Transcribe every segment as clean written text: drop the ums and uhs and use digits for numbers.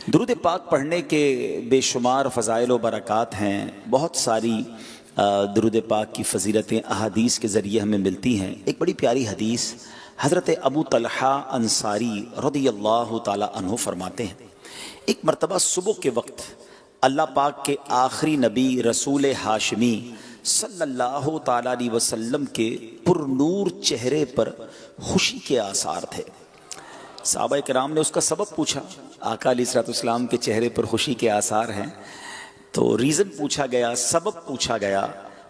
درود پاک پڑھنے کے بے شمار فضائل و برکات ہیں، بہت ساری درود پاک کی فضیلتیں احادیث کے ذریعے ہمیں ملتی ہیں۔ ایک بڑی پیاری حدیث حضرت ابو طلحہ انصاری رضی اللہ تعالی عنہ فرماتے ہیں، ایک مرتبہ صبح کے وقت اللہ پاک کے آخری نبی رسول ہاشمی صلی اللہ تعالی علیہ وسلم کے پر نور چہرے پر خوشی کے آثار تھے۔ صحابہ کرام نے اس کا سبب پوچھا، آقا علیہ الصلوۃ والسلام کے چہرے پر خوشی کے آثار ہیں، تو ریزن پوچھا گیا، سبب پوچھا گیا،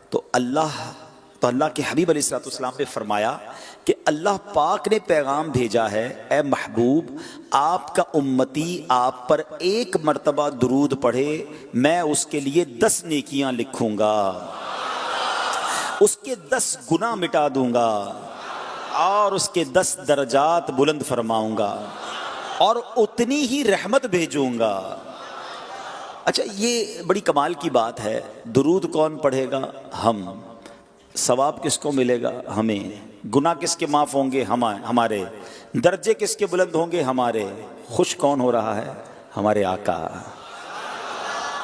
تو اللہ کے حبیب علیہ الصلوۃ والسلام نے فرمایا کہ اللہ پاک نے پیغام بھیجا ہے، اے محبوب آپ کا امتی آپ پر ایک مرتبہ درود پڑھے، میں اس کے لیے 10 نیکیاں لکھوں گا، اس کے 10 گناہ مٹا دوں گا، اور اس کے 10 درجات بلند فرماؤں گا، اور اتنی ہی رحمت بھیجوں گا۔ اچھا، یہ بڑی کمال کی بات ہے۔ درود کون پڑھے گا؟ ہم۔ ثواب کس کو ملے گا؟ ہمیں۔ گناہ کس کے معاف ہوں گے؟ ہمارے۔ درجے کس کے بلند ہوں گے؟ ہمارے۔ خوش کون ہو رہا ہے؟ ہمارے آقا۔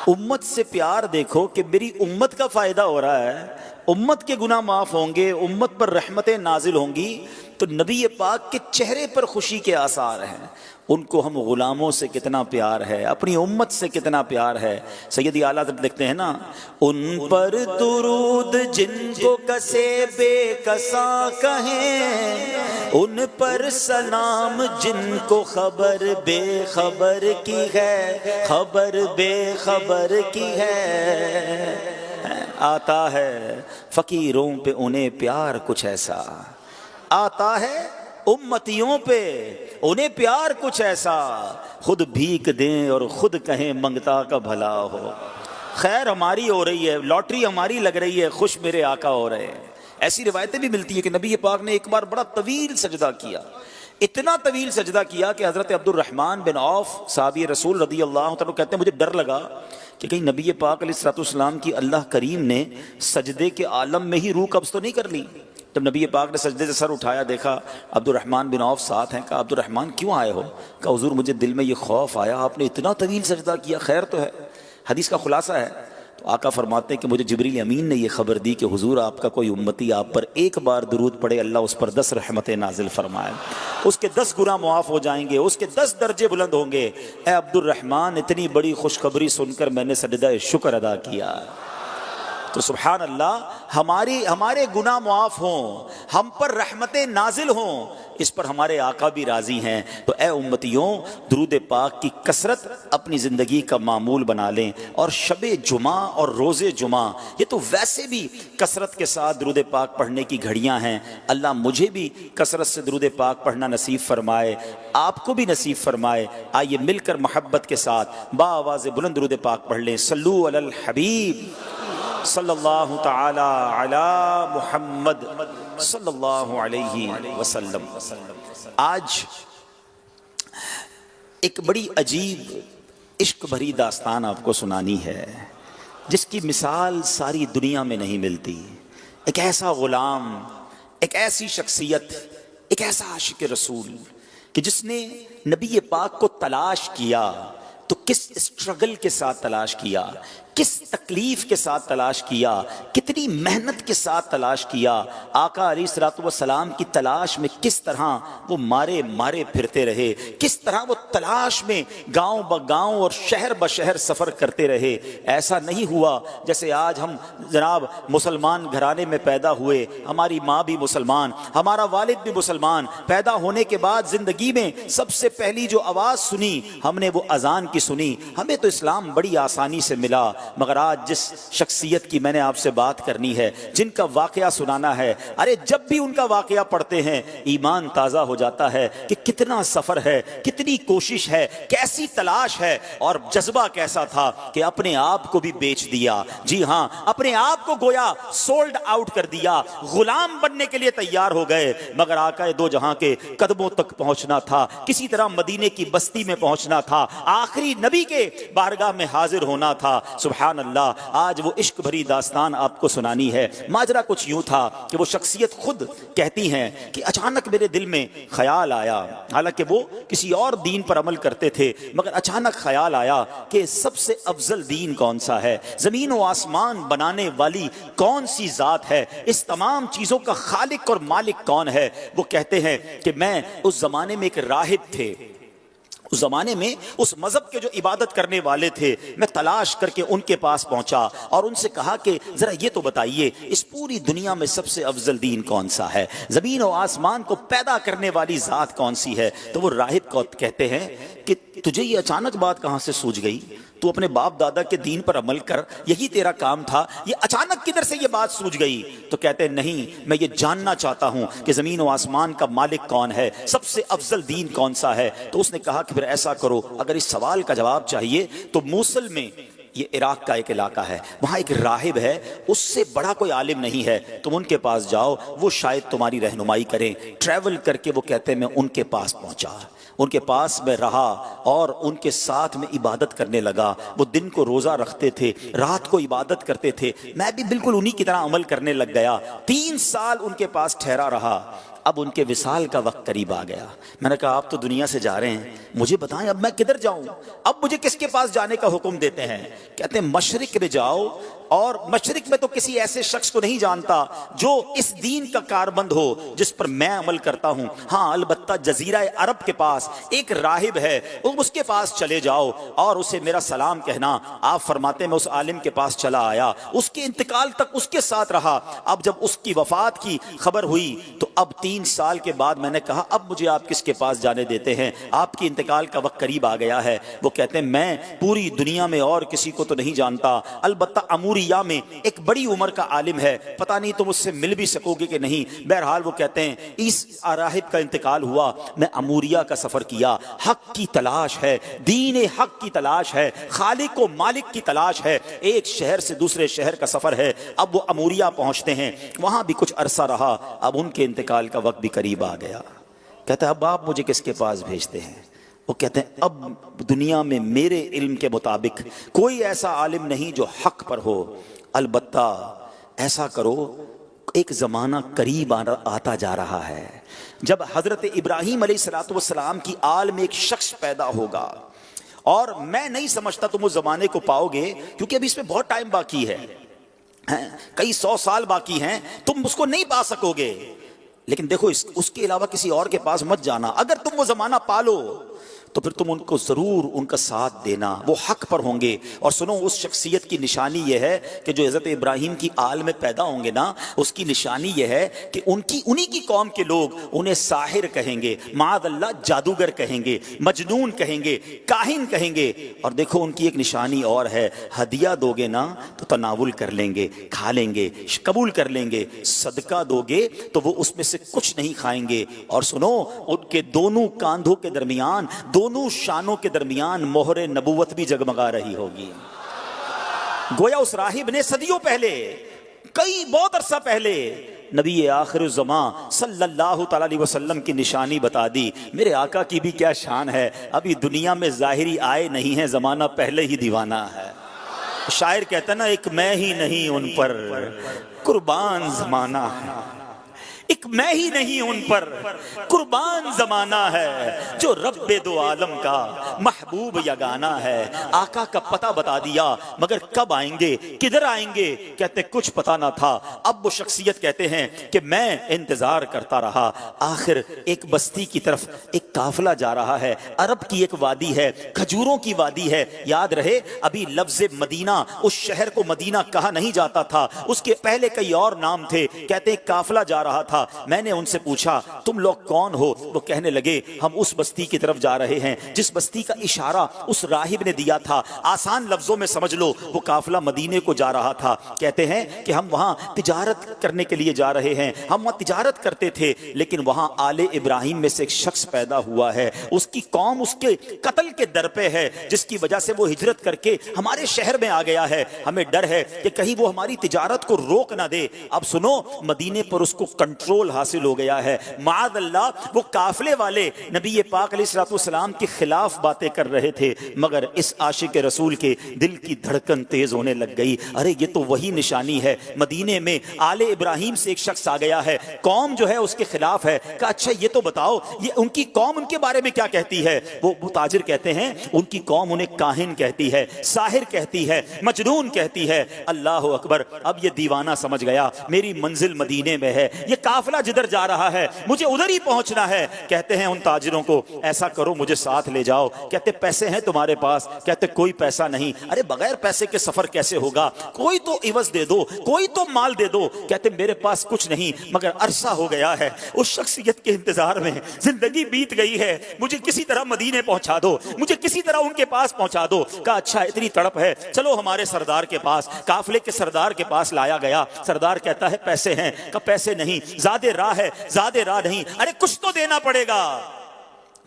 امت سے پیار دیکھو کہ میری امت کا فائدہ ہو رہا ہے، امت کے گناہ معاف ہوں گے، امت پر رحمتیں نازل ہوں گی، تو نبی پاک کے چہرے پر خوشی کے آثار ہیں۔ ان کو ہم غلاموں سے کتنا پیار ہے، اپنی امت سے کتنا پیار ہے۔ سیدی اعلیٰ حضرت لکھتے ہیں نا، ان پر درود جن کو کسے بے کساں کہیں، ان پر سلام جن کو خبر بے خبر کی ہے، خبر بے خبر کی ہے۔ آتا ہے فقیروں پہ انہیں پیار کچھ ایسا، آتا ہے امتیوں پہ انہیں پیار کچھ ایسا، خود بھیک دیں اور خود کہیں منگتا کا بھلا ہو۔ خیر ہماری ہو رہی ہے، لاٹری ہماری لگ رہی ہے، خوش میرے آقا ہو رہے ہیں۔ ایسی روایتیں بھی ملتی ہیں کہ نبی پاک نے ایک بار بڑا طویل سجدہ کیا، اتنا طویل سجدہ کیا کہ حضرت عبد الرحمن بن عوف صحابی رسول رضی اللہ تعالیٰ کہتے ہیں مجھے ڈر لگا کہ کہیں نبی پاک علیہ الصلوۃ والسلام کی اللہ کریم نے سجدے کے عالم میں ہی روح قبض تو نہیں کر لی۔ جب نبی پاک نے سجدے سے سر اٹھایا، دیکھا عبد الرحمن بن عوف ساتھ ہیں، کہا عبد الرحمن کیوں آئے ہو؟ کہا حضور مجھے دل میں یہ خوف آیا، آپ نے اتنا طویل سجدہ کیا، خیر تو ہے؟ حدیث کا خلاصہ ہے، تو آقا فرماتے ہیں کہ مجھے جبریل امین نے یہ خبر دی کہ حضور آپ کا کوئی امتی آپ پر ایک بار درود پڑھے، اللہ اس پر 10 رحمتیں نازل فرمائے، اس کے 10 گناہ معاف ہو جائیں گے، اس کے 10 درجے بلند ہوں گے۔ اے عبد الرحمن، اتنی بڑی خوشخبری سن کر میں نے سجدہ شکر ادا کیا۔ تو سبحان اللہ، ہمارے گناہ معاف ہوں، ہم پر رحمتیں نازل ہوں، اس پر ہمارے آقا بھی راضی ہیں۔ تو اے امتیوں، درود پاک کی کثرت اپنی زندگی کا معمول بنا لیں، اور شب جمعہ اور روز جمعہ یہ تو ویسے بھی کثرت کے ساتھ درود پاک پڑھنے کی گھڑیاں ہیں۔ اللہ مجھے بھی کثرت سے درود پاک پڑھنا نصیب فرمائے، آپ کو بھی نصیب فرمائے۔ آئیے مل کر محبت کے ساتھ با آواز بلند درود پاک پڑھ لیں۔ صلو علی الحبیب صلی اللہ تعالی علی محمد صلی اللہ علیہ وسلم۔ آج ایک بڑی عجیب عشق بھری داستان آپ کو سنانی ہے، جس کی مثال ساری دنیا میں نہیں ملتی۔ ایک ایسا غلام، ایک ایسی شخصیت، ایک ایسا عاشق رسول کہ جس نے نبی پاک کو تلاش کیا تو کس اسٹرگل کے ساتھ تلاش کیا، کس تکلیف کے ساتھ تلاش کیا، کتنی محنت کے ساتھ تلاش کیا۔ آقا علیہ الصلوۃ والسلام کی تلاش میں کس طرح وہ مارے پھرتے رہے، کس طرح وہ تلاش میں گاؤں بگاؤں اور شہر بشہر سفر کرتے رہے۔ ایسا نہیں ہوا جیسے آج ہم جناب مسلمان گھرانے میں پیدا ہوئے، ہماری ماں بھی مسلمان، ہمارا والد بھی مسلمان، پیدا ہونے کے بعد زندگی میں سب سے پہلی جو آواز سنی ہم نے وہ اذان کی سنی۔ ہمیں تو اسلام بڑی آسانی سے ملا، مگر آج جس شخصیت کی میں نے آپ سے بات کرنی ہے، جن کا واقعہ سنانا ہے، ارے جب بھی ان کا واقعہ پڑھتے ہیں ایمان تازہ ہو جاتا ہے کہ کتنا سفر ہے، کتنی کوشش ہے، کیسی تلاش ہے، اور جذبہ کیسا تھا کہ اپنے آپ کو بھی بیچ دیا۔ جی ہاں، اپنے آپ کو گویا سولڈ آؤٹ کر دیا، غلام بننے کے لیے تیار ہو گئے، مگر آقا دو جہاں کے قدموں تک پہنچنا تھا، کسی طرح مدینے کی بستی میں پہنچنا تھا، آخری آخری نبی کے بارگاہ میں حاضر ہونا تھا. سبحان اللہ. آج وہ عشق بھری داستان آپ کو سنانی ہے. ماجرا کچھ یوں تھا کہ وہ شخصیت خود کہتی ہیں کہ اچانک میرے دل میں خیال آیا، حالانکہ وہ کسی اور دین پر عمل کرتے تھے، مگر اچانک خیال آیا کہ سب سے افضل دین کون سا ہے، زمین و آسمان بنانے والی کون سی ذات ہے، اس تمام چیزوں کا خالق اور مالک کون ہے. وہ کہتے ہیں کہ میں اس زمانے میں ایک راہب تھے، اس زمانے میں اس مذہب کے جو عبادت کرنے والے تھے، میں تلاش کر کے ان کے پاس پہنچا اور ان سے کہا کہ ذرا یہ تو بتائیے اس پوری دنیا میں سب سے افضل دین کون سا ہے، زمین و آسمان کو پیدا کرنے والی ذات کون سی ہے. تو وہ راہب کو کہتے ہیں کہ تجھے یہ اچانک بات کہاں سے سوچ گئی، تو اپنے باپ دادا کے دین پر عمل کر، یہی تیرا کام تھا، یہ اچانک کدھر سے یہ بات سوچ گئی. تو کہتے ہیں نہیں، میں یہ جاننا چاہتا ہوں کہ زمین و آسمان کا مالک کون ہے، سب سے افضل دین کون سا ہے. تو اس نے کہا کہ پھر ایسا کرو، اگر اس سوال کا جواب چاہیے تو موصل میں، یہ عراق کا ایک علاقہ ہے، وہاں ایک راہب ہے، اس سے بڑا کوئی عالم نہیں ہے، تم ان کے پاس جاؤ، وہ شاید تمہاری رہنمائی کریں. ٹریول کر کے وہ کہتے ہیں میں ان کے پاس پہنچا، ان کے پاس میں رہا اور ان کے ساتھ میں عبادت کرنے لگا. وہ دن کو روزہ رکھتے تھے، رات کو عبادت کرتے تھے، میں بھی بالکل انہی کی طرح عمل کرنے لگ گیا. 3 سال ان کے پاس ٹھہرا رہا. اب ان کے وصال کا وقت قریب آ گیا. میں نے کہا آپ تو دنیا سے جا رہے ہیں، مجھے بتائیں اب میں کدھر جاؤں، اب مجھے کس کے پاس جانے کا حکم دیتے ہیں. کہتے ہیں مشرق میں جاؤ، اور مشرق میں تو کسی ایسے شخص کو نہیں جانتا جو اس دین کا کاربند ہو جس پر میں عمل کرتا ہوں. ہاں البتہ جزیرہ عرب کے پاس ایک راہب ہے، اس کے پاس چلے جاؤ اور اسے میرا سلام کہنا. آپ فرماتے ہیں میں اس عالم کے پاس چلا آیا، اس کے انتقال تک اس کے ساتھ رہا. اب جب اس کی وفات کی خبر ہوئی تو اب 3 سال کے بعد میں نے کہا اب مجھے آپ کس کے پاس جانے دیتے ہیں، آپ کی انتقال کا وقت قریب آ گیا ہے. وہ کہتے ہیں میں پوری دنیا میں اور کسی کو تو نہیں جانتا، البتہ اموریا میں ایک بڑی عمر کا عالم ہے، پتہ نہیں تم اس سے مل بھی سکو گے کہ نہیں. بہرحال وہ کہتے ہیں اس راہب کا انتقال ہوا، میں اموریا کا سفر کیا. حق کی تلاش ہے، دین حق کی تلاش ہے، خالق و مالک کی تلاش ہے. ایک شہر سے دوسرے شہر کا سفر ہے. اب وہ اموریا پہنچتے ہیں، وہاں بھی کچھ عرصہ رہا. اب ان کے انتقال کا وقت بھی قریب آ گیا. کہتا ہے اب آپ مجھے کس کے پاس بھیجتے ہیں. وہ کہتے ہیں اب دنیا میں میرے علم کے مطابق کوئی ایسا عالم نہیں جو حق پر ہو، البتہ ایسا کرو ایک زمانہ قریب آتا جا رہا ہے جب حضرت ابراہیم علیہ السلام کی آل میں ایک شخص پیدا ہوگا، اور میں نہیں سمجھتا تم اس زمانے کو پاؤ گے کیونکہ ابھی اس میں بہت ٹائم باقی ہے، کئی 100 سال باقی ہیں، تم اس کو نہیں پا سکو گے. لیکن دیکھو اس کے علاوہ کسی اور کے پاس مت جانا. اگر تم وہ زمانہ پالو تو پھر تم ان کو ضرور ان کا ساتھ دینا، وہ حق پر ہوں گے. اور سنو اس شخصیت کی نشانی یہ ہے کہ جو حضرت ابراہیم کی آل میں پیدا ہوں گے نا، اس کی نشانی یہ ہے کہ انہی کی قوم کے لوگ انہیں ساحر کہیں گے، معاذ اللہ جادوگر کہیں گے، مجنون کہیں گے، کاہن کہیں گے. اور دیکھو ان کی ایک نشانی اور ہے، ہدیہ دو گے نا تو تناول کر لیں گے، کھا لیں گے، قبول کر لیں گے. صدقہ دو گے تو وہ اس میں سے کچھ نہیں کھائیں گے. اور سنو ان کے دونوں کاندھوں کے درمیان، دونوں شانوں کے درمیان مہر نبوت بھی جگمگا رہی ہوگی. گویا اس راہب نے صدیوں پہلے، کئی بہت عرصہ پہلے نبی آخر الزمان صلی اللہ تعالی علیہ وسلم کی نشانی بتا دی. میرے آقا کی بھی کیا شان ہے، ابھی دنیا میں ظاہری آئے نہیں ہیں، زمانہ پہلے ہی دیوانہ ہے. شاعر کہتا ہے نا ایک میں ہی نہیں ان پر قربان زمانہ ہے، ایک میں ہی نہیں ان پر قربان زمانہ ہے، جو رب دو عالم کا محبوب یگانہ ہے. آقا کا پتہ بتا دیا، مگر کب آئیں گے، کدھر آئیں گے، کہتے کچھ پتہ نہ تھا. اب وہ شخصیت کہتے ہیں کہ میں انتظار کرتا رہا. آخر ایک بستی کی طرف ایک قافلہ جا رہا ہے، عرب کی ایک وادی ہے، کھجوروں کی وادی ہے. یاد رہے ابھی لفظ مدینہ، اس شہر کو مدینہ کہا نہیں جاتا تھا، اس کے پہلے کئی اور نام تھے. کہتے ہیں قافلہ جا رہا تھا. میں نے ان سے پوچھا تم لوگ کون ہو؟ وہ کہنے لگے ہم اس بستی کی طرف جا رہے ہیں جس بستی کا اشارہ اس راہب نے دیا تھا. آسان لفظوں میں سمجھ لو وہ قافلہ مدینے کو جا رہا تھا. کہتے ہیں کہ ہم وہاں تجارت کرنے کے لیے جا رہے ہیں، ہم وہاں تجارت کرتے تھے، لیکن وہاں آل ابراہیم میں سے ایک شخص پیدا ہوا ہے، اس کی قوم اس کے قتل کے در پہ ہے، جس کی وجہ سے وہ ہجرت کر کے ہمارے شہر میں آ گیا ہے. ہمیں ڈر ہے کہ کہیں وہ ہماری تجارت کو روک نہ دے. اب سنو مدینے پر اس کو کنٹرول کنٹرول حاصل ہو گیا ہے. معاذ اللہ وہ قافلے والے نبی پاک علیہ الصلوۃ والسلام کے خلاف باتیں کر رہے تھے, مگر اس عاشق رسول کے دل کی دھڑکن تیز ہونے لگ گئی. ارے یہ تو وہی نشانی ہے. مدینے میں آل ابراہیم سے ایک شخص آ گیا ہے, قوم جو ہے اس کے خلاف ہے. کہا اچھا یہ تو بتاؤ یہ ان کی قوم ان کے بارے میں کیا کہتی ہے؟ وہ تاجر کہتے ہیں ان کی قوم انہیں کاہن کہتی ہے, ساحر کہتی ہے, مجنون کہتی ہے. اللہ اکبر. اب یہ دیوانہ سمجھ گیا میری منزل مدینے میں ہے, یہ قافلہ جدھر جا رہا ہے مجھے ادھر ہی پہنچنا ہے. کہتے ہیں ان تاجروں کو ایسا کرو مجھے ساتھ لے جاؤ. کہتے پیسے ہیں تمہارے پاس؟ کہتے کوئی پیسہ نہیں. ارے بغیر پیسے کے سفر کیسے ہوگا؟ کوئی تو عوض دے دو, کوئی تو مال دے دو. کہتے میرے پاس کچھ نہیں, مگر عرصہ ہو گیا ہے اس شخصیت کے انتظار میں, زندگی بیت گئی ہے, مجھے کسی طرح مدینے پہنچا دو, مجھے کسی طرح ان کے پاس پہنچا دو. کہا اچھا اتنی تڑپ ہے چلو ہمارے سردار کے پاس. قافلے کے سردار کے پاس لایا گیا. سردار کہتا ہے پیسے ہیں؟ کہ پیسے نہیں. زیادہ راہ ہے؟ زیادہ راہ نہیں. ارے کچھ تو دینا پڑے گا.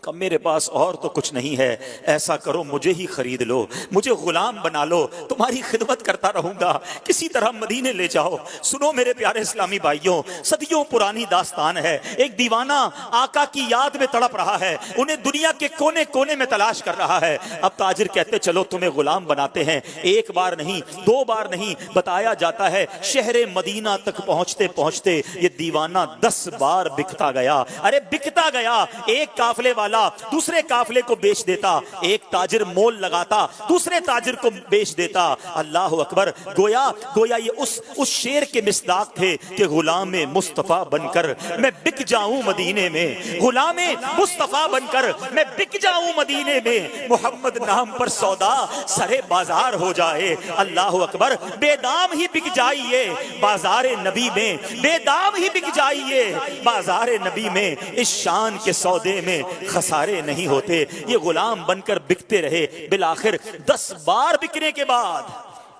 کہ میرے پاس اور تو کچھ نہیں ہے, ایسا کرو مجھے ہی خرید لو, مجھے غلام بنا لو, تمہاری خدمت کرتا رہوں گا, کسی طرح مدینے لے جاؤ. سنو میرے پیارے اسلامی بھائیوں, صدیوں پرانی داستان ہے. ایک دیوانہ آقا کی یاد میں تڑپ رہا ہے, انہیں دنیا کے کونے کونے میں تلاش کر رہا ہے. اب تاجر کہتے چلو تمہیں غلام بناتے ہیں. ایک بار نہیں, دو بار نہیں, بتایا جاتا ہے شہر مدینہ تک پہنچتے پہنچتے یہ دیوانہ 10 بار بکتا گیا. ارے بکتا گیا. ایک قافلے والا دوسرے قافلے کو بیچ دیتا, ایک تاجر مول لگاتا دوسرے تاجر کو بیچ دیتا. اللہ اکبر. گویا یہ اس شعر کے مصداق تھے کہ غلام مصطفیٰ بن کر میں بک جاؤں مدینے میں, غلام مصطفیٰ بن کر میں بک جاؤں مدینے میں, محمد نام پر سودا سرے بازار ہو جائے. اللہ اکبر. بے دام ہی بک جائیے بازار نبی میں, بے دام ہی بک جائیے بازار نبی میں, اس شان کے سودے میں خسارے نہیں ہوتے. یہ غلام بن کر بکتے رہے. بالآخر 10 بار بکنے کے بعد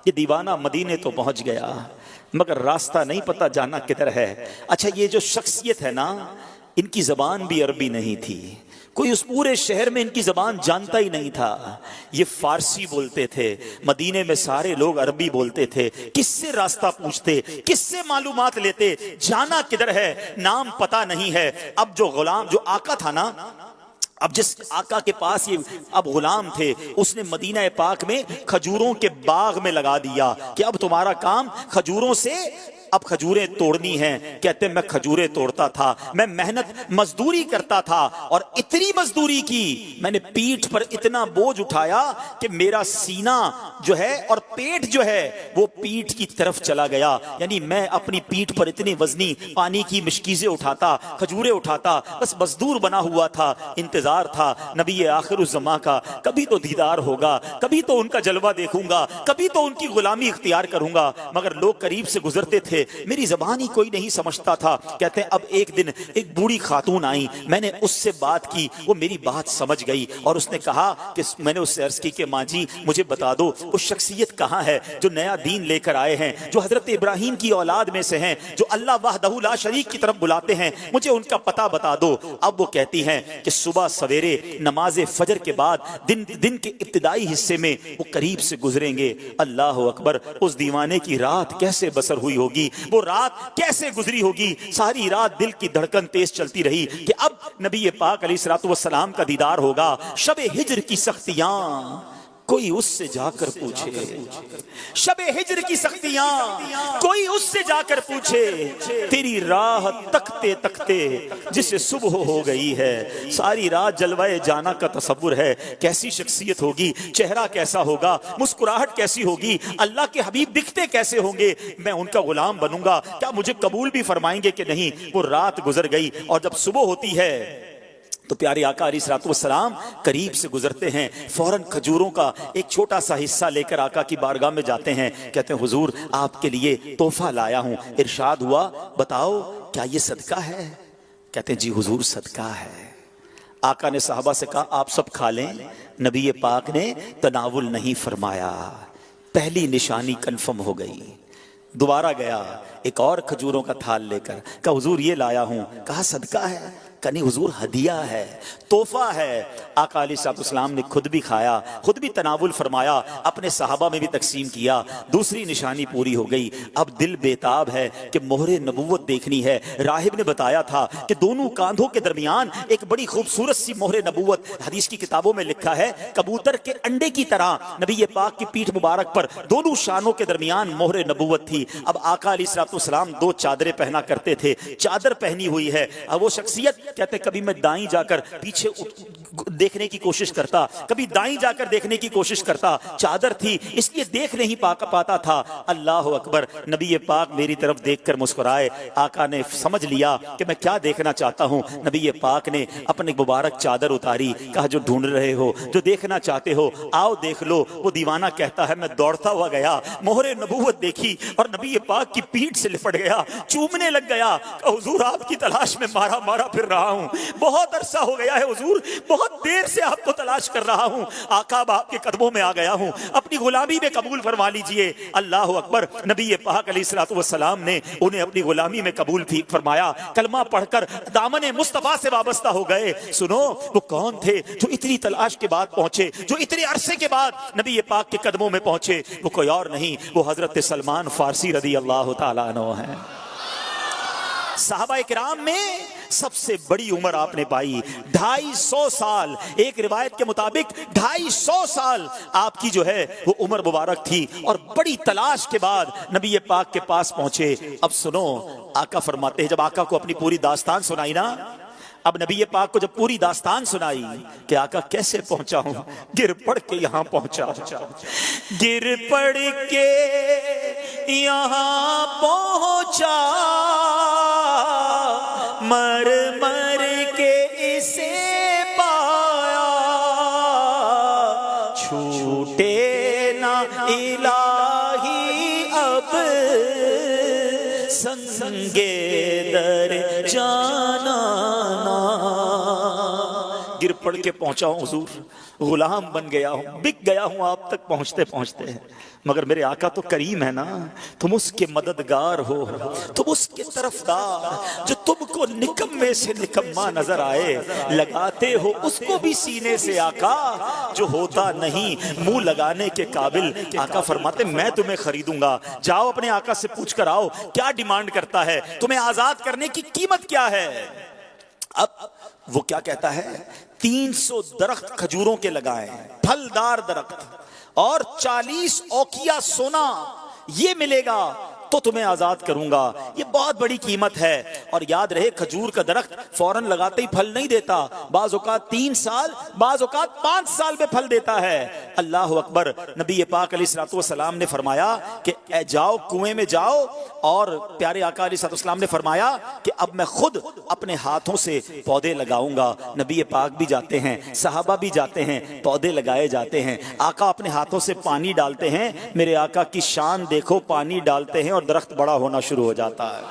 یہ دیوانہ مدینے تو پہنچ گیا, مگر راستہ نہیں پتا جانا کدھر ہے. اچھا یہ جو شخصیت ہے نا, ان کی زبان بھی عربی نہیں تھی. کوئی اس پورے شہر میں ان کی زبان جانتا ہی نہیں تھا. یہ فارسی بولتے تھے, مدینے میں سارے لوگ عربی بولتے تھے. کس سے راستہ پوچھتے, کس سے معلومات لیتے, جانا کدھر ہے, نام پتا نہیں ہے. اب جو آقا تھا نا, اب جس آقا کے پاس یہ اب غلام تھے, اس نے مدینہ پاک میں کھجوروں کے باغ میں لگا دیا کہ اب تمہارا کام کھجوروں سے اب کھجوریں توڑنی ہیں. کہتے میں کھجوریں توڑتا تھا, میں محنت مزدوری کرتا تھا, اور اتنی مزدوری کی میں نے پیٹھ پر اتنا بوجھ اٹھایا کہ میرا سینہ جو ہے اور پیٹ جو ہے وہ پیٹھ کی طرف چلا گیا. یعنی میں اپنی پیٹھ پر اتنی وزنی پانی کی مشکیزیں اٹھاتا, کھجوریں اٹھاتا, بس مزدور بنا ہوا تھا. انتظار تھا نبی آخر الزماں کا, کبھی تو دیدار ہوگا, کبھی تو ان کا جلوہ دیکھوں گا, کبھی تو ان کی غلامی اختیار کروں گا. مگر لوگ قریب سے گزرتے تھے, میری زبان ہی کوئی نہیں سمجھتا تھا. کہتے ہیں اب ایک دن ایک بوڑھی خاتون آئی, میں نے اس سے بات کی, وہ میری بات سمجھ گئی, اور اس نے کہا کہ میں نے اس سے عرض کی کہ ماں جی مجھے بتا دو وہ شخصیت کہاں ہے جو نیا دین لے کر آئے ہیں, جو حضرت ابراہیم کی اولاد میں سے ہیں, جو اللہ وحدہ لا شریک کی طرف بلاتے ہیں, مجھے ان کا پتہ بتا دو. اب وہ کہتی ہیں کہ صبح سویرے نماز فجر کے بعد دن کے ابتدائی حصے میں وہ قریب سے گزریں گے. اللہ اکبر. اس دیوانے کی رات کیسے بسر ہوئی ہوگی, وہ رات کیسے گزری ہوگی. ساری رات دل کی دھڑکن تیز چلتی رہی کہ اب نبی پاک علیہ الصلوۃ والسلام کا دیدار ہوگا. شب ہجر کی سختیاں کوئی اس سے جا کر پوچھے, شب ہجر کی سختیاں کوئی اس سے جا کر پوچھے, تیری راہ تکتے تکتے جسے صبح ہو گئی ہے. ساری رات جلوہ جانا کا تصور ہے. کیسی شخصیت ہوگی, چہرہ کیسا ہوگا, مسکراہٹ کیسی ہوگی, اللہ کے حبیب دکھتے کیسے ہوں گے. میں ان کا غلام بنوں گا, کیا مجھے قبول بھی فرمائیں گے کہ نہیں. وہ رات گزر گئی, اور جب صبح ہوتی ہے تو پیارے آقا علیہ الصلوۃ والسلام قریب سے گزرتے ہیں, فوراً کھجوروں کا ایک چھوٹا سا حصہ لے کر آقا کی بارگاہ میں جاتے ہیں. کہتے ہیں حضور آپ کے لیے تحفہ لایا ہوں. ارشاد ہوا بتاؤ کیا یہ صدقہ ہے. کہتے ہیں جی حضور صدقہ ہے. آقا نے صحابہ سے کہا آپ سب کھا لیں. نبی پاک نے تناول نہیں فرمایا. پہلی نشانی کنفرم ہو گئی. دوبارہ گیا ایک اور کھجوروں کا تھال لے کر, کہا حضور یہ لایا ہوں. کہا صدقہ ہے. کہا حضور ہدیہ ہے، تحفہ ہے۔ آقا علیہ الصلوۃ والسلام نے خود بھی کھایا، خود بھی تناول فرمایا، اپنے صحابہ میں بھی تقسیم کیا۔ دوسری نشانی پوری ہو گئی، اب دل بیتاب ہے کہ مہر نبوت دیکھنی ہے۔ راہب نے بتایا تھا کہ دونوں کاندھوں کے درمیان ایک بڑی خوبصورت سی مہر نبوت، حدیث کی کتابوں میں لکھا ہے کبوتر کے انڈے کی طرح نبی پاک کی پیٹھ مبارک پر دونوں شانوں کے درمیان مہر نبوت تھی۔ اب آقا علیہ الصلوۃ والسلام دو چادریں پہنا کرتے تھے، چادر پہنی ہوئی ہے۔ اب وہ شخصیت کہتے کبھی میں دائیں جا کر پیچھے دیکھنے کی کوشش کرتا، کبھی دائیں جا کر دیکھنے کی کوشش کرتا، چادر تھی اس لیے دیکھ نہیں پاتا تھا۔ اللہ اکبر، نبی پاک میری طرف دیکھ کر مسکرائے۔ آقا نے سمجھ لیا کہ میں کیا دیکھنا چاہتا ہوں۔ نبی پاک نے اپنی مبارک چادر اتاری، کہا جو ڈھونڈ رہے ہو، جو دیکھنا چاہتے ہو آؤ دیکھ لو۔ وہ دیوانہ کہتا ہے میں دوڑتا ہوا گیا، مہر نبوت دیکھی اور نبی پاک کی پیٹھ سے لپٹ گیا، چومنے لگ گیا۔ کہ حضور آپ کی تلاش میں مارا پھر رہا ہوں، بہت عرصہ ہو گیا ہے حضور، بہت دیر سے آپ کو تلاش کر رہا ہوں۔ آقا اب آپ کے قدموں میں آ گیا ہوں، اپنی غلامی میں قبول فرما لیجئے۔ اللہ اکبر، نبی پاک علیہ الصلوۃ والسلام نے انہیں اپنی غلامی میں قبول فرمایا، کلمہ پڑھ کر دامن مصطفیٰ سے وابستہ ہو گئے۔ سنو وہ کون تھے جو اتنی تلاش کے بعد پہنچے، جو اتنے عرصے کے بعد نبی پاک کے قدموں میں پہنچے؟ وہ کوئی اور نہیں، وہ حضرت سلمان فارسی رضی اللہ تعالیٰ عنہ ہیں۔ صحابہ کرام میں سب سے بڑی عمر آپ نے پائی، 250 سال، ایک روایت کے مطابق 250 سال آپ کی جو ہے وہ عمر مبارک تھی، اور بڑی تلاش کے بعد نبی پاک کے پاس پہنچے۔ اب سنو، آقا فرماتے ہیں جب آقا کو اپنی پوری داستان سنائی نا، اب نبی پاک کو جب پوری داستان سنائی کہ آقا کیسے پہنچا ہوں، گر پڑ کے یہاں پہنچا، گر پڑ کے یہاں پہنچا، مر مر کے اسے پایا، چھوٹے نہ الہی اب سنگے در جانا۔ گر پڑ کے پہنچا ہوں حضور، غلام بن گیا ہوں، بک گیا ہوں آپ تک پہنچتے پہنچتے، مگر میرے آقا تو کریم ہے نا، تم اس کے مددگار ہو، تم اس کے طرفدار، جو تم کو نکمے سے نکما نظر آئے، لگاتے ہو اس کو بھی سینے سے آقا جو ہوتا نہیں منہ لگانے کے قابل۔ آقا فرماتے میں تمہیں خریدوں گا، جاؤ اپنے آقا سے پوچھ کر آؤ کیا ڈیمانڈ کرتا ہے، تمہیں آزاد کرنے کی قیمت کیا ہے۔ اب وہ کیا کہتا ہے، 300 درخت کھجوروں کے لگائیں، پھلدار درخت، اور 40 اوقیہ سونا، یہ ملے گا تو تمہیں آزاد کروں گا۔ یہ بہت بڑی قیمت ہے، اور یاد رہے کھجور کا درخت فوراً لگاتے ہی پھل نہیں دیتا، بعض اوقات 3 سال، بعض اوقات 5 سال میں پھل دیتا ہے۔ اللہ اکبر، نبی پاک علیہ الصلوۃ والسلام نے فرمایا کہ اے جاؤ کنویں میں جاؤ، اور پیارے آقا علیہ الصلوۃ والسلام نے فرمایا کہ اب میں خود اپنے ہاتھوں سے پودے لگاؤں گا۔ نبی پاک بھی جاتے ہیں، صحابہ بھی جاتے ہیں، پودے لگائے جاتے ہیں، آقا اپنے ہاتھوں سے پانی ڈالتے ہیں، میرے آقا کی شان دیکھو، پانی ڈالتے ہیں اور درخت بڑا ہونا شروع ہو جاتا ہے۔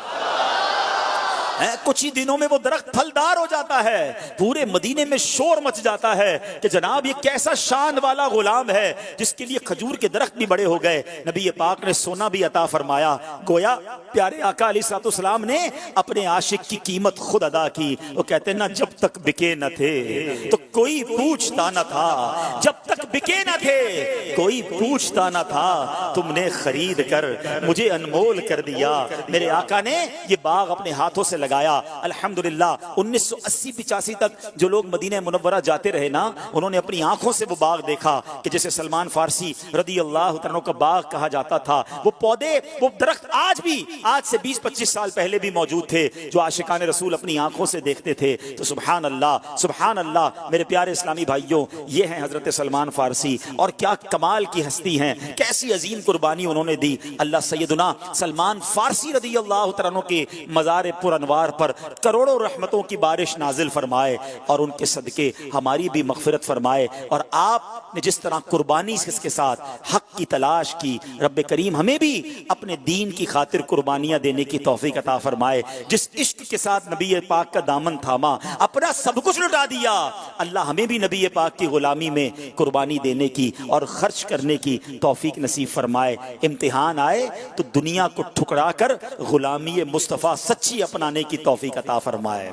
کچھ ہی دنوں میں وہ درخت پھلدار ہو جاتا ہے، پورے مدینے میں شور مچ جاتا ہے کہ جناب یہ کیسا شان والا غلام ہے جس کے لیے کھجور کے درخت بھی بڑے ہو گئے۔ نبی پاک نے سونا بھی عطا فرمایا، گویا پیارے آقا علیہ الصلوۃ والسلام نے اپنے عاشق کی قیمت خود ادا کی۔ وہ کہتے ہیں نا جب تک بکے نہ تھے تو کوئی پوچھتا نہ تھا، جب تک بکے نہ تھے کوئی پوچھتا نہ تھا، تم نے خرید کر مجھے انمول کر دیا۔ میرے آقا نے یہ باغ اپنے ہاتھوں سے لگایا۔ الحمدللہ 1980-85 تک جو لوگ مدینہ منورہ جاتے رہے نا، انہوں نے اپنی آنکھوں سے وہ باغ دیکھا کہ جسے سلمان فارسی رضی اللہ عنہ کا باغ کہا جاتا تھا۔ وہ پودے، وہ درخت آج سے 20-25 سال پہلے بھی موجود تھے، جو عاشقان رسول اپنی آنکھوں سے دیکھتے تھے۔ تو سبحان اللہ میرے پیارے اسلامی بھائیوں، یہ ہیں حضرت سلمان فارسی، اور کیا کمال کی ہستی ہیں، کیسی عظیم قربانی انہوں نے دی۔ اللہ سیدنا سلمان فارسی رضی اللہ عنہ کے مزار پر انوار پر کروڑوں رحمتوں کی بارش نازل فرمائے، اور ان کے صدقے ہماری بھی مغفرت فرمائے۔ اور آپ نے جس طرح قربانی کے ساتھ حق کی تلاش کی، رب کریم ہمیں بھی اپنے دین کی خاطر قربانیاں دینے کی توفیق عطا فرمائے۔ جس عشق کے ساتھ نبی پاک کا دامن تھاما، اپنا سب کچھ لٹا دیا، اللہ ہمیں بھی نبی پاک کی غلامی میں قربانی دینے کی اور خرچ کرنے کی توفیق نصیب فرمائے۔ امتحان آئے تو دنیا کو ٹھکرا کر غلامی مصطفیٰ سچی اپنانے کی توفیق عطا فرمائے۔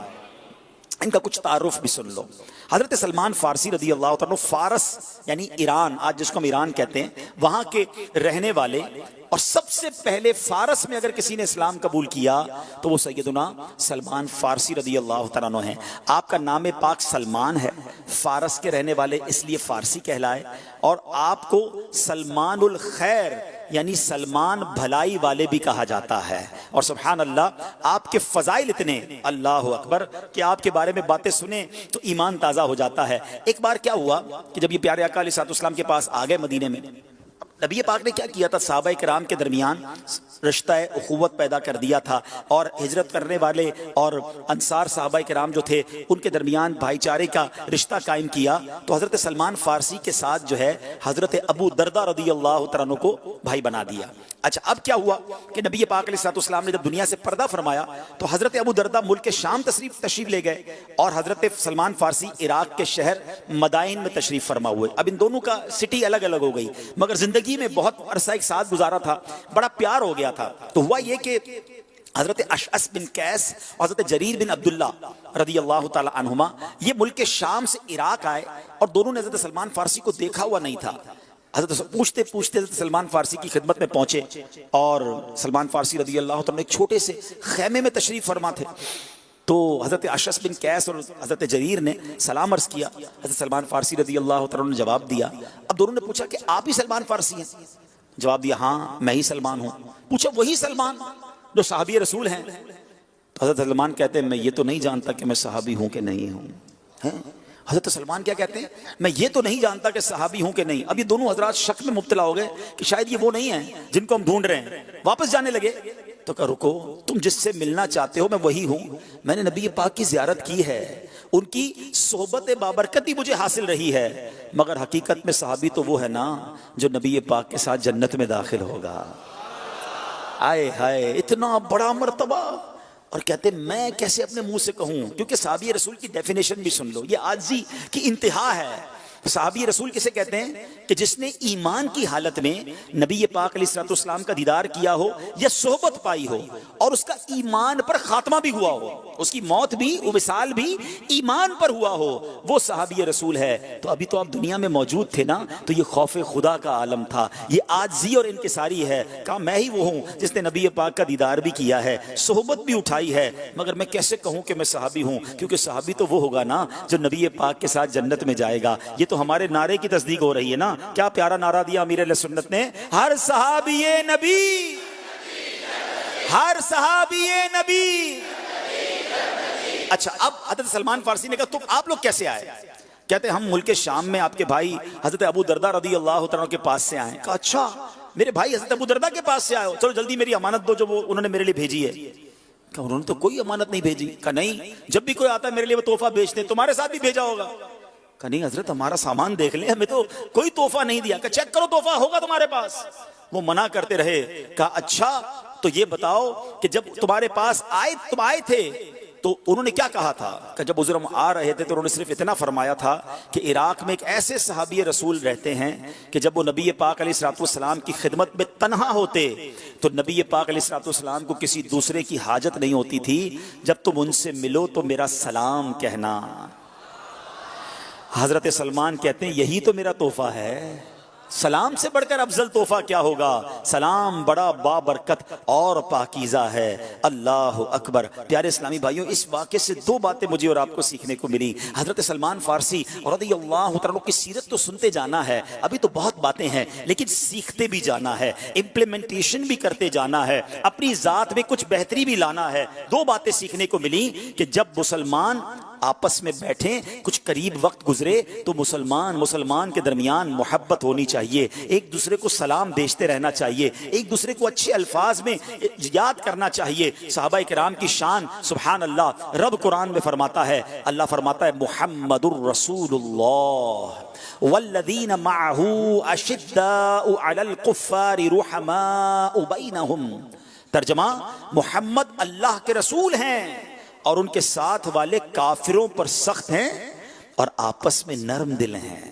ان کا کچھ تعارف بھی سن لو. حضرت سلمان فارسی رضی اللہ تعالیٰ فارس یعنی ایران، آج جس کو ہم ایران کہتے ہیں، وہاں کے رہنے والے، اور سب سے پہلے فارس میں اگر کسی نے اسلام قبول کیا تو وہ سیدنا سلمان فارسی رضی اللہ تعالیٰ عنہ ہیں. آپ کا نام پاک سلمان ہے، فارس کے رہنے والے اس لیے فارسی کہلائے، اور آپ کو سلمان الخیر یعنی سلمان بھلائی والے بھی کہا جاتا ہے. اور سبحان اللہ آپ کے فضائل اتنے، اللہ اکبر، کہ آپ کے بارے میں باتیں سنیں تو ایمان تازہ ہو جاتا ہے. ایک بار کیا ہوا کہ جب یہ پیارے آقا علیہ الصلوۃ والسلام کے پاس آ گئے مدینے میں، نبی پاک نے کیا کیا تھا، صحابہ کرام کے درمیان رشتہ اخوت پیدا کر دیا تھا، اور ہجرت کرنے والے اور انصار صحابہ کرام جو تھے ان کے درمیان بھائی چارے کا رشتہ قائم کیا. تو حضرت سلمان فارسی کے ساتھ جو ہے حضرت ابو دردہ رضی اللہ تعالیٰ عنہ کو بھائی بنا دیا. اچھا اب کیا ہوا کہ نبی پاک علیہ الصلوۃ والسلام نے جب دنیا سے پردہ فرمایا تو حضرت ابو دردہ ملک شام تشریف لے گئے، اور حضرت سلمان فارسی عراق کے شہر مدائن میں تشریف فرما ہوئے. اب ان دونوں کا سٹی الگ الگ ہو گئی، مگر زندگی میں بہت عرصہ ایک ساتھ گزارا تھا، بڑا پیار ہو گیا تھا. تو ہوا یہ کہ حضرت اشعث بن قیس اور حضرت جریر بن عبداللہ رضی اللہ تعالی عنہما یہ ملک شام سے عراق آئے، اور دونوں نے حضرت سلمان فارسی کو دیکھا ہوا نہیں تھا. حضرت پوچھتے پوچھتے حضرت سلمان فارسی کی خدمت میں پہنچے، اور سلمان فارسی رضی اللہ تعالیٰ ایک چھوٹے سے خیمے میں تشریف فرما تھے. تو حضرت اشعث بن قیس اور حضرت جریر نے سلام عرض کیا. حضرت سلمان فارسی رضی اللہ تعالیٰ نے جواب دیا. اب دونوں نے پوچھا کہ آپ ہی سلمان فارسی ہیں؟ جواب دیا ہاں میں ہی سلمان ہوں. پوچھا وہی سلمان جو صحابی رسول ہیں؟ تو حضرت سلمان کہتے ہیں میں یہ تو نہیں جانتا کہ میں صحابی ہوں کہ نہیں ہوں. حضرت سلمان کیا کہتے ہیں؟ میں یہ تو نہیں جانتا کہ صحابی ہوں کہ نہیں. اب یہ دونوں حضرات شک میں مبتلا ہو گئے کہ شاید یہ وہ نہیں ہیں جن کو ہم ڈھونڈ رہے ہیں. واپس جانے لگے تو کہا رکو، تم جس سے ملنا چاہتے ہو میں وہی ہوں. میں نے نبی پاک کی زیارت کی ہے، ان کی صحبت بابرکتی مجھے حاصل رہی ہے، مگر حقیقت میں صحابی تو وہ ہے نا جو نبی پاک کے ساتھ جنت میں داخل ہوگا. آئے ہائے اتنا بڑا مرتبہ. اور کہتے میں کیسے اپنے منہ سے کہوں، کیونکہ صحابی رسول کی ڈیفینیشن بھی سن لو، یہ عاجزی کی انتہا ہے. صحابی رسول کسے کہتے ہیں؟ کہ جس نے ایمان کی حالت میں نبی پاک علیہ الصلوۃ والسلام کا دیدار کیا ہو یا صحبت پائی ہو، اور اس کا ایمان پر خاتمہ بھی ہوا ہو، اس کی موت بھی وصال بھی ایمان پر ہوا ہو، وہ صحابی رسول ہے. تو ابھی تو آپ دنیا میں موجود تھے نا، تو یہ خوف خدا کا عالم تھا، یہ عاجزی اور انکساری ہے. کہا میں ہی وہ ہوں جس نے نبی پاک کا دیدار بھی کیا ہے، صحبت بھی اٹھائی ہے، مگر میں کیسے کہوں کہ میں صحابی ہوں، کیونکہ صحابی تو وہ ہوگا نا جو نبی پاک کے ساتھ جنت میں جائے گا. یہ تو ہمارے نعرے کی تصدیق ہو رہی ہے نا. کیا پیارا نعرہ دیا امیر اہل سنت نے، ہر صحابی نبی، ہر صحابی نبی. اچھا اب حضرت سلمان فارسی نے کہا تم آپ لوگ کیسے آئے؟ کہتے ہم ملک شام میں آپ کے بھائی حضرت ابو دردہ رضی اللہ تعالیٰ کے پاس سے آئے. کہا اچھا میرے بھائی حضرت ابو دردہ کے پاس سے آئے ہو، چلو جلدی میری امانت دو جو وہ انہوں نے میرے لیے بھیجی ہے. کہ انہوں نے تو کوئی امانت نہیں بھیجی. کہا نہیں، جب بھی کوئی آتا ہے میرے لیے وہ تحفہ بھیجتے ہیں، تمہارے ساتھ بھی بھیجا ہوگا. کہ نہیں حضرت ہمارا سامان دیکھ لیں، ہمیں تو کوئی تحفہ نہیں دیا. کہ چیک کرو تحفہ ہوگا تمہارے پاس. وہ منع کرتے رہے. کہا اچھا تو یہ بتاؤ کہ جب تمہارے پاس تم آئے تھے تو انہوں نے کیا کہا تھا؟ کہ جب حضور ہم آ رہے تھے تو انہوں نے صرف اتنا فرمایا تھا کہ عراق میں ایک ایسے صحابی رسول رہتے ہیں کہ جب وہ نبی پاک علیہ الصلوۃ والسلام کی خدمت میں تنہا ہوتے تو نبی پاک علیہ الصلوۃ والسلام کو کسی دوسرے کی حاجت نہیں ہوتی تھی، جب تم ان سے ملو تو میرا سلام کہنا. حضرت سلمان کہتے ہیں یہی تو میرا تحفہ ہے. سلام سے بڑھ کر افضل تحفہ کیا ہوگا؟ سلام بڑا بابرکت اور پاکیزہ ہے. اللہ اکبر. پیارے اسلامی بھائیوں، اس واقعے سے دو باتیں مجھے اور آپ کو سیکھنے کو ملی. حضرت سلمان فارسی رضی اللہ تعالیٰ کی سیرت تو سنتے جانا ہے، ابھی تو بہت باتیں ہیں، لیکن سیکھتے بھی جانا ہے، امپلیمنٹیشن بھی کرتے جانا ہے، اپنی ذات میں کچھ بہتری بھی لانا ہے. دو باتیں سیکھنے کو ملی کہ جب مسلمان آپس میں بیٹھیں، کچھ قریب وقت گزرے تو مسلمان کے درمیان محبت ہونی چاہیے، ایک دوسرے کو سلام بیچتے رہنا چاہیے، ایک دوسرے کو اچھے الفاظ میں یاد کرنا چاہیے. صحابہ کرام کی شان سبحان اللہ، رب قرآن میں فرماتا ہے، اللہ فرماتا ہے محمد الرسول اللہ والذین معہ اشداء علی الکفار رحماء بینہم. ترجمہ، محمد اللہ کے رسول ہیں اور ان کے ساتھ والے کافروں پر سخت ہیں اور آپس میں نرم دل ہیں.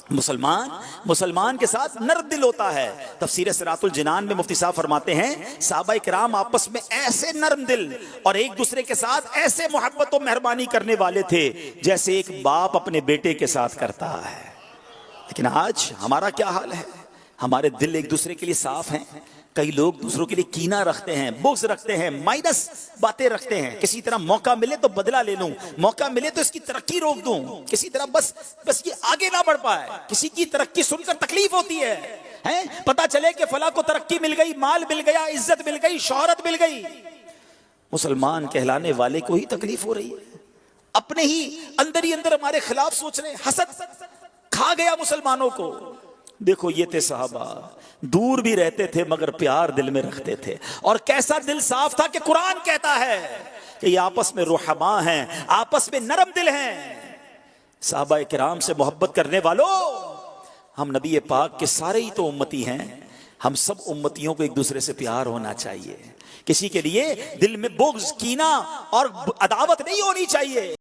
مسلمان کے ساتھ نرم دل ہوتا ہے. تفسیر صراط الجنان میں مفتی صاحب فرماتے ہیں صحابہ کرام آپس میں ایسے نرم دل اور ایک دوسرے کے ساتھ ایسے محبت و مہربانی کرنے والے تھے جیسے ایک باپ اپنے بیٹے کے ساتھ کرتا ہے. لیکن آج ہمارا کیا حال ہے؟ ہمارے دل ایک دوسرے کے لیے صاف ہیں. کئی لوگ دوسروں کے لیے کینہ رکھتے ہیں، بغض رکھتے ہیں، مائنس باتیں رکھتے ہیں. کسی طرح موقع ملے تو بدلہ لے لوں، موقع ملے تو اس کی ترقی روک دوں، کسی طرح بس یہ آگے نہ بڑھ پائے. کسی کی ترقی سن کر تکلیف ہوتی ہے، پتا چلے کہ فلاں کو ترقی مل گئی، مال مل گیا، عزت مل گئی، شہرت مل گئی. مسلمان کہلانے والے کو ہی تکلیف ہو رہی ہے. اپنے ہی اندر ہمارے خلاف سوچ رہے ہیں. حسد کھا گیا مسلمانوں کو. دیکھو یہ تھے صحابہ، دور بھی رہتے تھے مگر پیار دل میں رکھتے تھے. اور کیسا دل صاف تھا کہ قرآن کہتا ہے کہ یہ آپس میں رحماء ہیں، آپس میں نرم دل ہیں. صحابہ کرام سے محبت کرنے والوں، ہم نبی پاک کے سارے ہی تو امتی ہیں. ہم سب امتیوں کو ایک دوسرے سے پیار ہونا چاہیے. کسی کے لیے دل میں بغض، کینہ اور عداوت نہیں ہونی چاہیے.